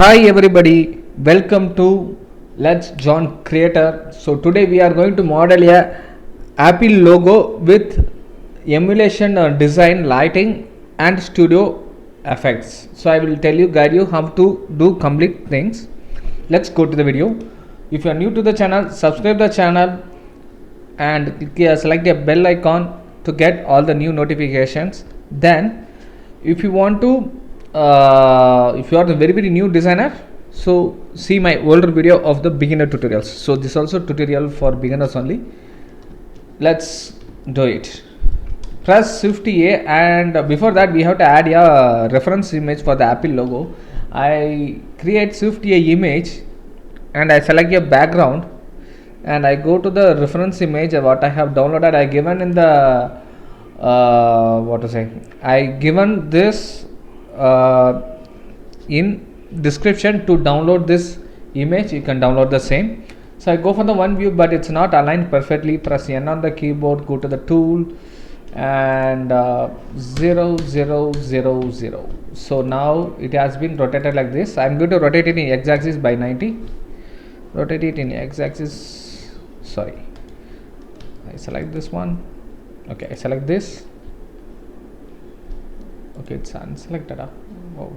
Hi everybody, welcome to Let's John Creator. So today we are going to model a Apple logo with emulation design, lighting and studio effects. So I will guide you how to do complete things. Let's go to the video. If you are new to the channel, subscribe the channel and select a bell icon to get all the new notifications. Then if you want to if you are the very new designer, so see my older video of the beginner tutorials. So this also tutorial for beginners only. Let's do it. Press Shift A, and before that we have to add a reference image for the Apple logo. I create Shift A image and I select a background and I go to the reference image what I have downloaded. I given in the I given this in description to download this image. You can download the same. So I go for the one view, but it's not aligned perfectly. Press N on the keyboard, go to the tool and 0 0 0 0. So now it has been rotated like this. I'm going to rotate it in x-axis by 90. Rotate it in x-axis. Sorry, I select this one. Okay, I select this. Okay, it's unselected. Wow.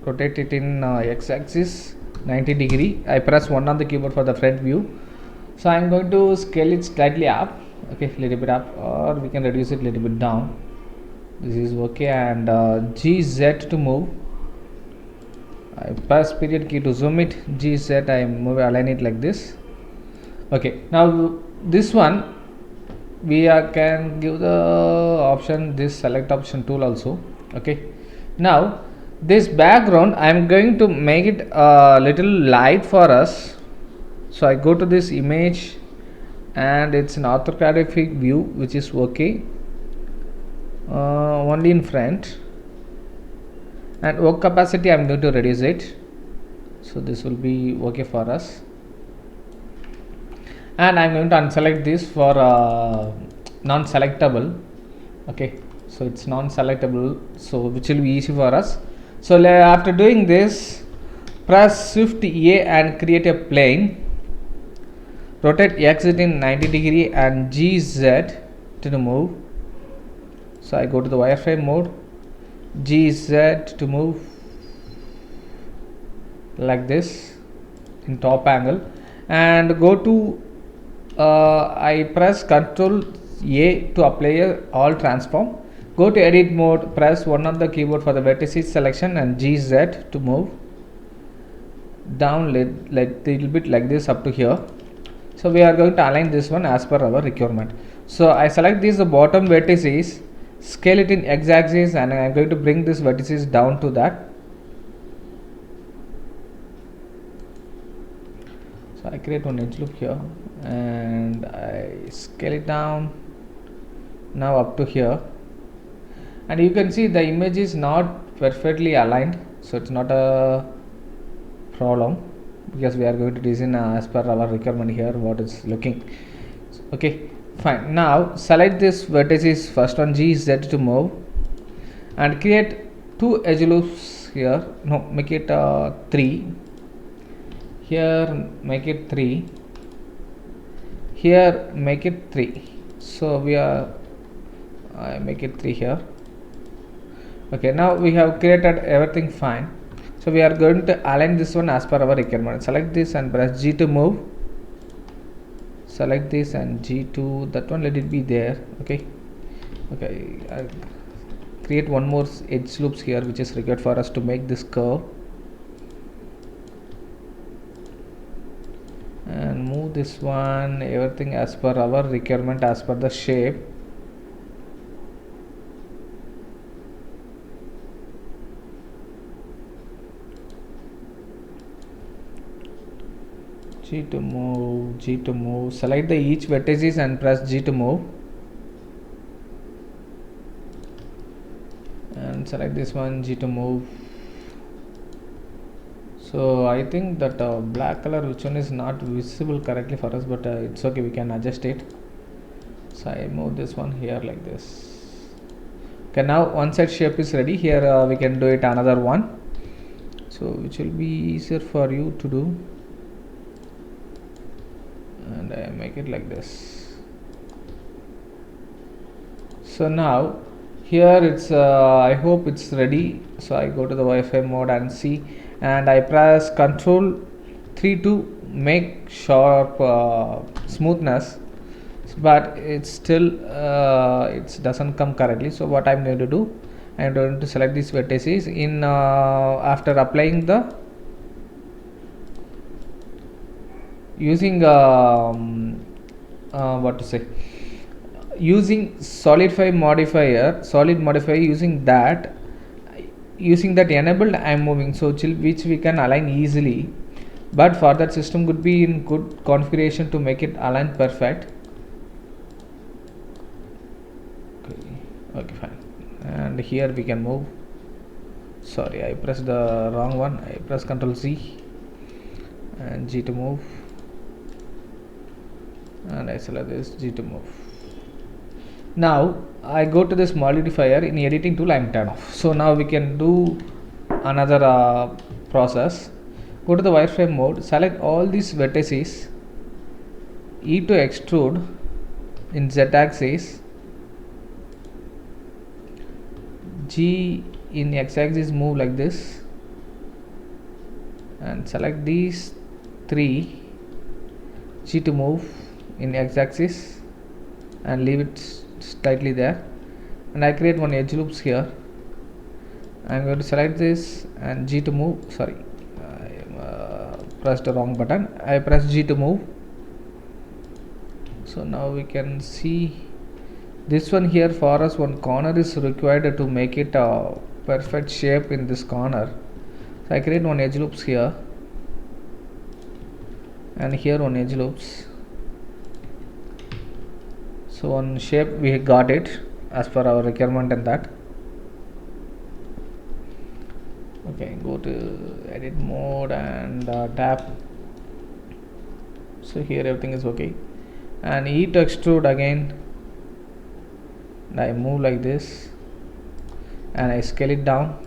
Rotate it in x-axis 90 degree. I press 1 on the keyboard for the front view. So I'm going to scale it slightly up. Okay, little bit up, or we can reduce it little bit down. This is okay. And GZ to move. I press period key to zoom it. GZ, I move, align it like this. Okay, now this one we can give the option, this select option tool also. Okay, now this background I am going to make it a little light for us. So I go to this image and it's an orthographic view, which is okay, only in front. And work capacity I am going to reduce it, so this will be okay for us. And I'm going to unselect this for non-selectable. Okay, so it's non-selectable, so which will be easy for us. So after doing this, press Shift A and create a plane. Rotate X in 90 degree and GZ to move. So I go to the wireframe mode, GZ to move like this in top angle, and go to I press Ctrl A to apply a all transform. Go to edit mode, press 1 on the keyboard for the vertices selection and GZ to move down like little bit like this up to here. So we are going to align this one as per our requirement. So I select these the bottom vertices, scale it in x-axis, and I am going to bring this vertices down to that. So I create one edge loop here and I scale it down now up to here, and you can see the image is not perfectly aligned, so it's not a problem because we are going to design as per our requirement here what is looking. Okay, fine. Now select this vertices, first one GZ to move, and create 2 edge loops here. No, make it 3 here, make it 3 here, make it 3. So we are I make it 3 here. Okay, now we have created everything fine. So we are going to align this one as per our requirement. Select this and press G to move. Select this and G to that one, let it be there. Okay, okay, I'll create one more edge loops here which is required for us to make this curve, and move this one, everything as per our requirement, as per the shape. G to move, G to move. Select the each vertices and press G to move, and select this one, G to move. So I think that black color which one is not visible correctly for us, but it's okay, we can adjust it. So I move this one here like this. Okay, now one side shape is ready. Here we can do it another one, so which will be easier for you to do, and I make it like this. So now here it's I hope it's ready. So I go to the Wi-Fi mode and see, and I press Control 3 to make sharp smoothness, but it's still it doesn't come correctly. So what I'm going to do, I'm going to select these vertices in after applying the using what to say, using solid modifier using that enabled, I'm moving, so which we can align easily, but for that system could be in good configuration to make it align perfect. Okay, fine. And here we can move. Sorry, I pressed the wrong one. I press Ctrl Z and G to move, and I select this G to move. Now I go to this modifier in editing tool, I'm turn off. So now we can do another process. Go to the wireframe mode, select all these vertices, E to extrude in Z axis, G in X axis, move like this, and select these three, G to move in X axis and leave it slightly there, and I create one edge loops here. I'm going to select this and G to move. Sorry, I pressed the wrong button. I press G to move. So now we can see this one here. For us, one corner is required to make it a perfect shape in this corner. So I create one edge loops here, and here one edge loops. So one shape we got it as per our requirement and that. Okay, go to edit mode and tap. So here everything is okay, and E to extrude again, and I move like this, and I scale it down.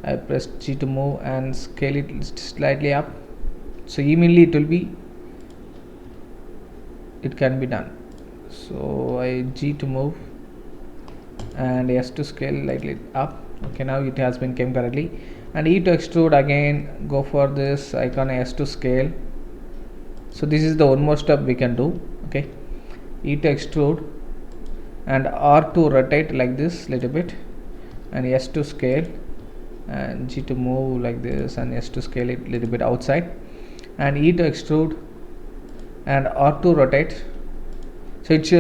I press G to move and scale it slightly up, so immediately it can be done. So I G to move and S to scale lightly up. Okay, now it has been came correctly, and E to extrude again, go for this icon, S to scale. So this is the one more step we can do. Okay, E to extrude and R to rotate like this little bit, and S to scale, and G to move like this, and S to scale it little bit outside, and E to extrude and R to rotate. So it's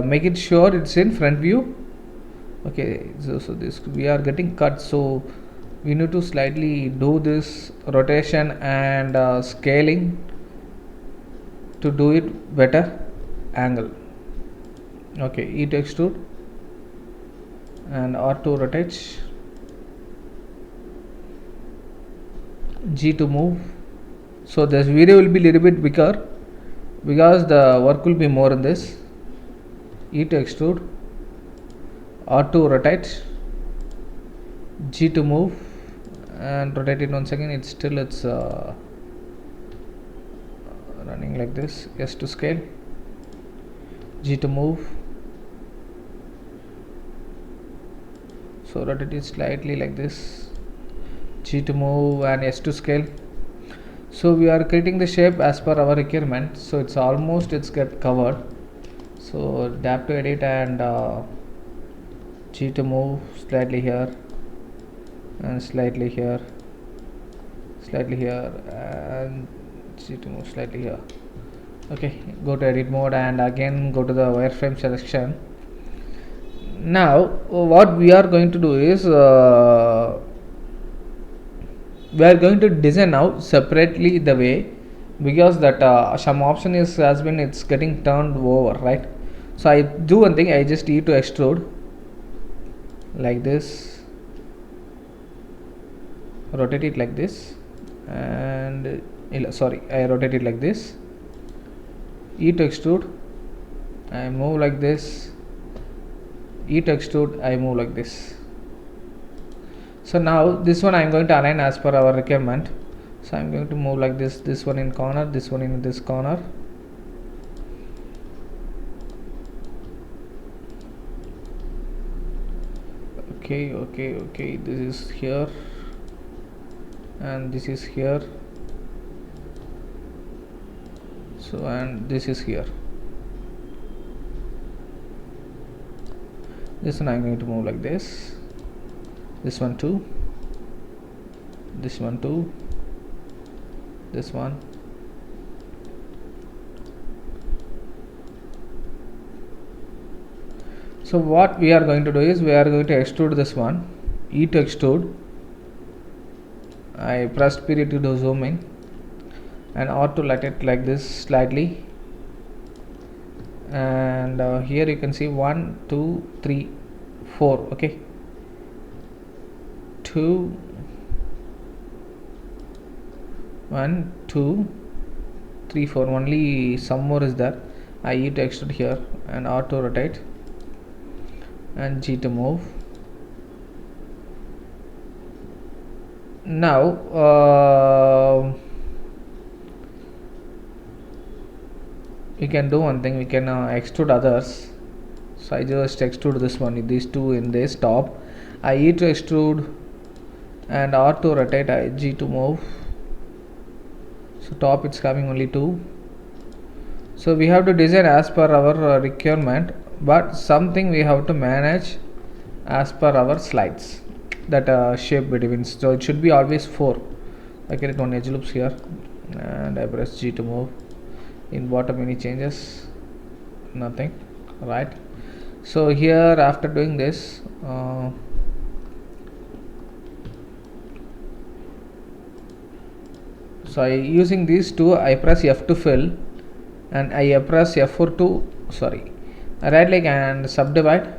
make it sure it's in front view. Okay, so this we are getting cut, so we need to slightly do this rotation and scaling to do it better angle. Okay, E to extrude and R to rotate, G to move. So this video will be little bit bigger because the work will be more in this. E to extrude, R to rotate, G to move, and rotate it once again. It's running like this. S to scale, G to move. So rotate it slightly like this, G to move, and S to scale. So we are creating the shape as per our requirement. So it's get covered. So tap to edit and G to move slightly here and slightly here, and G to move slightly here. Okay, go to edit mode and again go to the wireframe selection. Now what we are going to do is we are going to design now separately the way, because that some option it's getting turned over, right? So I do one thing, I just need to extrude like this, rotate it like this, and I rotate it like this, E to extrude, I move like this, E to extrude, I move like this. So now this one I am going to align as per our requirement. So I am going to move like this one in corner, this one in this corner. Okay, this is here and this is here. So and this is here. This one I am going to move like this. This one too. This one too. This one. So what we are going to do is we are going to extrude this one. E to extrude. I pressed period to do zoom in, and R to let it like this slightly. And here you can see 1 2 3 4. Okay, 2 1 2 3 4. Only some more is there. I E to extrude here and R to rotate and G to move. Now we can do one thing, we can extrude others. So I just extrude this one, these two in this top. I E to extrude and R to rotate, I G to move. So top it's coming only 2. So we have to design as per our requirement, but something we have to manage as per our slides, that shape between. So it should be always 4. I create one edge loops here and I press G to move. In bottom any changes? Nothing, right? So here after doing this, so using these two, I press F to fill and I press F4 to right click and subdivide.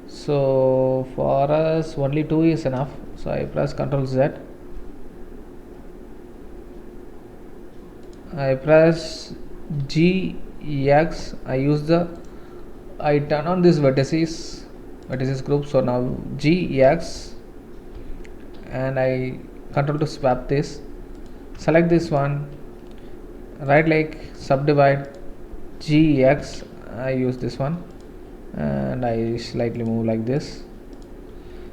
So for us only 2 is enough, so I press Ctrl Z. I press GX. I turn on this vertices group. So now GX and I control to swap this. Select this one, right click, subdivide, GX. I use this one and I slightly move like this.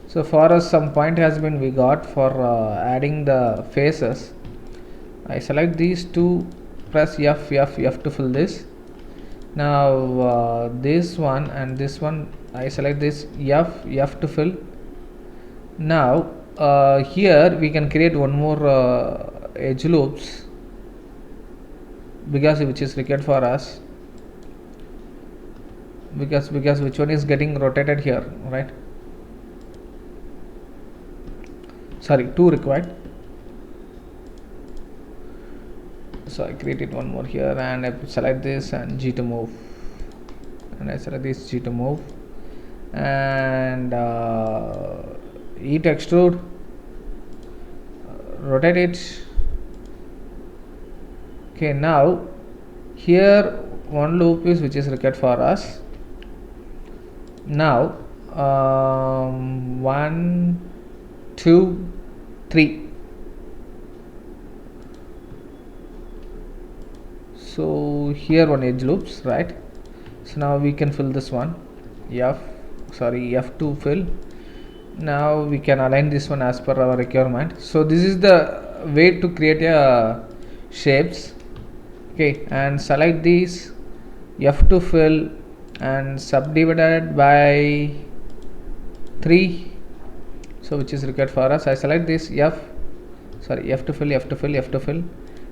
So for us some point has been we got for adding the faces. I select these two, press F to fill this. Now this one and this one, I select this F to fill. Now here we can create one more edge loops, because which is required for us, because which one is getting rotated here, right? Sorry, 2 required. So I created one more here and I select this and G to move, and I select this G to move and E to extrude, rotate it. Okay, now here one loop is which is required for us. Now 1 2 3. So here one edge loops, right? So now we can fill this one, F to fill. Now we can align this one as per our requirement. So this is the way to create a shapes. Okay, and select these, F to fill and subdivided by 3. So which is required for us. I select this F to fill.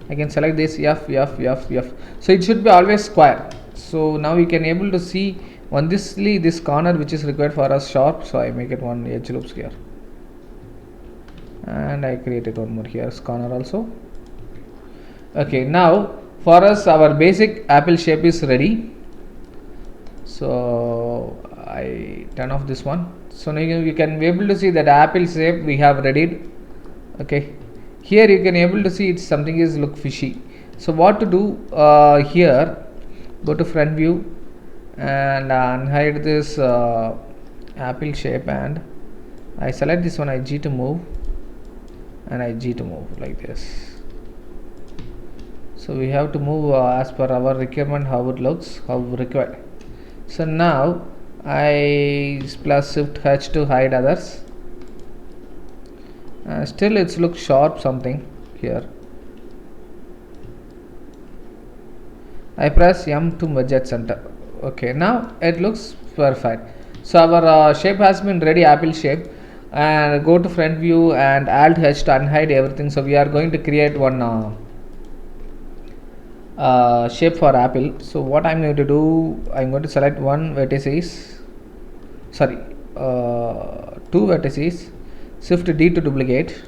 I can select this F. So it should be always square. So now we can able to see on this corner which is required for us sharp. So I make it one edge loops here and I created one more here corner also. Okay, now for us our basic apple shape is ready. So I turn off this one. So now you can be able to see that apple shape we have readied. Okay, here you can able to see it's something is look fishy. So what to do here, go to front view and unhide this apple shape, and I select this one, I G to move, and I G to move like this. So we have to move as per our requirement, how it looks, how required. So now I plus shift H to hide others. Still it looks sharp something here. I press M to merge at center. Okay, now it looks perfect. So our shape has been ready, apple shape. And go to front view and Alt H to unhide everything. So we are going to create one shape for apple. So what I'm going to do, I'm going to select one vertices, sorry, two vertices, shift D to duplicate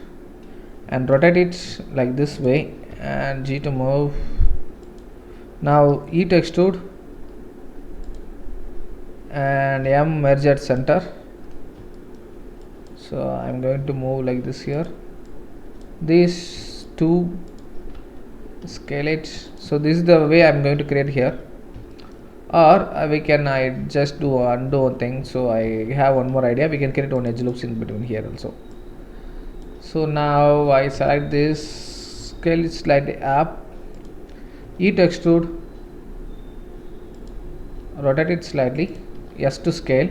and rotate it like this way, and G to move. Now E to extrude and M merge at center. So I'm going to move like this here. These two, scale it. So this is the way I'm going to create here, or we can I just do undo one thing. So I have one more idea, we can create one edge loops in between here also. So now I select this, scale it slightly up, E to extrude, rotate it slightly, S to scale,